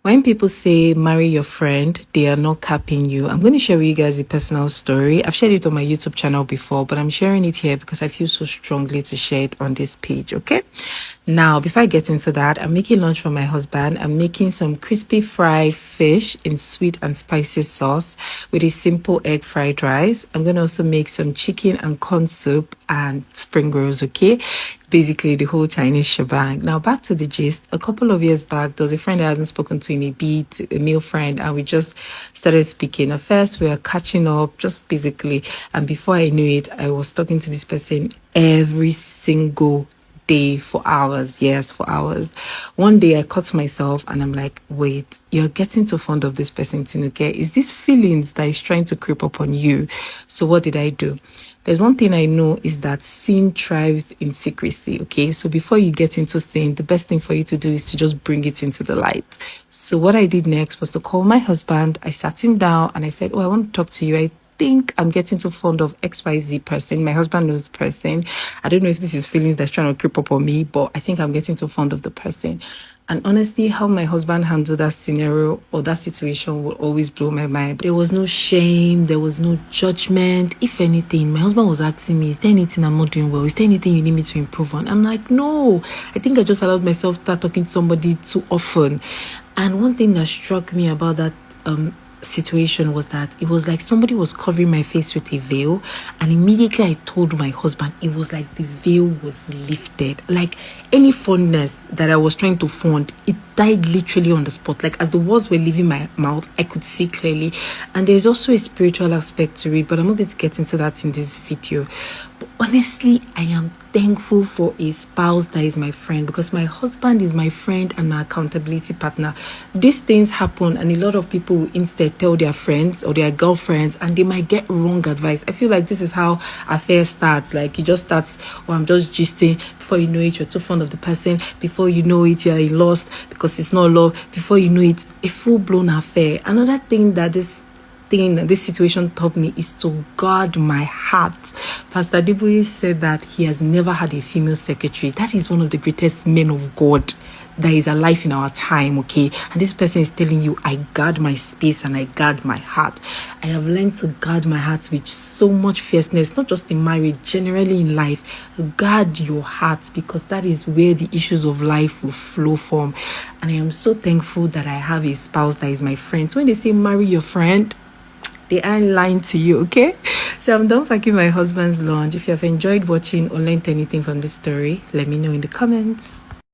When people say marry your friend, they are not capping you. I'm going to share with you guys a personal story. I've shared it on my YouTube channel before, but I'm sharing it here because I feel so strongly to share it on this page, okay? Now, before I get into that, I'm making lunch for my husband. I'm making some crispy fried fish in sweet and spicy sauce with a simple egg fried rice. I'm going to also make some chicken and corn soup and spring rolls, okay? Basically the whole Chinese shebang. Now back to the gist. A couple of years back, there was a friend I hadn't spoken to in a bit, a male friend, and we just started speaking. At first we were catching up, just basically, and before I knew it, I was talking to this person every single day for hours. Yes, for hours. One day I caught myself and I'm like, wait, you're getting too fond of this person, Tinuke. Is this feelings that is trying to creep up on you? So what did I do? There's one thing I know is that sin thrives in secrecy, okay? So before you get into sin, the best thing for you to do is to just bring it into the light. So what I did next was to call my husband. I sat him down and I said, oh, I want to talk to you. I think I'm getting too fond of XYZ person. My husband knows the person. I don't know if this is feelings that's trying to creep up on me, but I think I'm getting too fond of the person. And honestly, how my husband handled that scenario or that situation will always blow my mind. There was no shame. There was no judgment. If anything, my husband was asking me, is there anything I'm not doing well? Is there anything you need me to improve on? I'm like, no. I think I just allowed myself to start talking to somebody too often. And one thing that struck me about that situation was that it was like somebody was covering my face with a veil, and immediately I told my husband, it was like the veil was lifted. Like any fondness that I was trying to fond, it died literally on the spot. Like as the words were leaving my mouth, I could see clearly. And there's also a spiritual aspect to it, but I'm not going to get into that in this video. But honestly, I am thankful for a spouse that is my friend, because my husband is my friend and my accountability partner. These things happen, and a lot of people will instead tell their friends or their girlfriends, and they might get wrong advice. I feel like this is how affair starts. Like it just starts, oh, I'm just gisting. Before you know it, you're too fond of the person. Before you know it, you're lost because it's not love. Before you know it, a full-blown affair. Another thing that this situation taught me is to guard my heart. Pastor Deboye said that he has never had a female secretary. That is one of the greatest men of God that is alive in our time, okay? And this person is telling you, I guard my space and I guard my heart. I have learned to guard my heart with so much fierceness, not just in marriage, generally in life. Guard your heart, because that is where the issues of life will flow from. And I am so thankful that I have a spouse that is my friend. So when they say marry your friend, they aren't lying to you, okay? So I'm done packing my husband's lunch. If you have enjoyed watching or learned anything from this story, let me know in the comments.